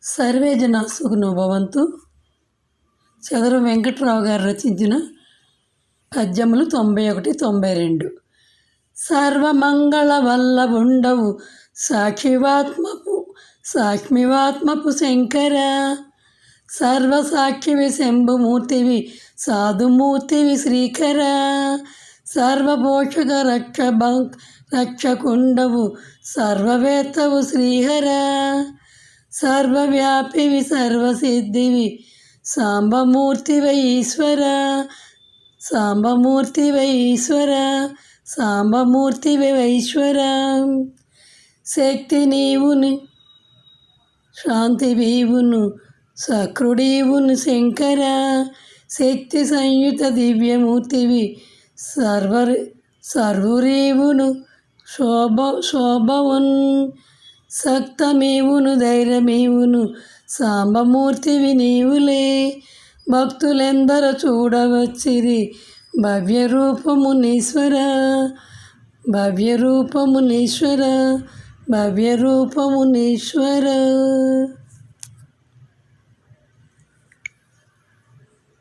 Survey జనా సుఖినో భవంతు. చదరం వెంకట్రావు గారు రచించిన పద్యములు 91, 92. సర్వమంగళ వల్లభుండవు సాక్షివాత్మపు శంకర, సర్వసాక్షివి శంభుమూర్తివి సాధుమూర్తివి శ్రీకర, సర్వపోషక రక్షకుండవు సర్వవేత్తవు శ్రీహర, సర్వవ్యాపివి సర్వసిద్ధివి సాంబమూర్తివై ఈశ్వర, సాంబమూర్తివై ఈశ్వర, సాంబమూర్తివైశ్వర. శక్తి నీవుని శాంతి వీవును సక్రుడీవును శంకర, శక్తి సంయుత దివ్యమూర్తివి సర్వురీవును శోభవున్, సక్తమీవును ధైర్యమీవును సాంబమూర్తివి నీవులే. భక్తులెందరూ చూడవచ్చిరి భవ్యరూపమునీశ్వర, భవ్యరూపమునీశ్వర, భవ్యరూపమునీశ్వర.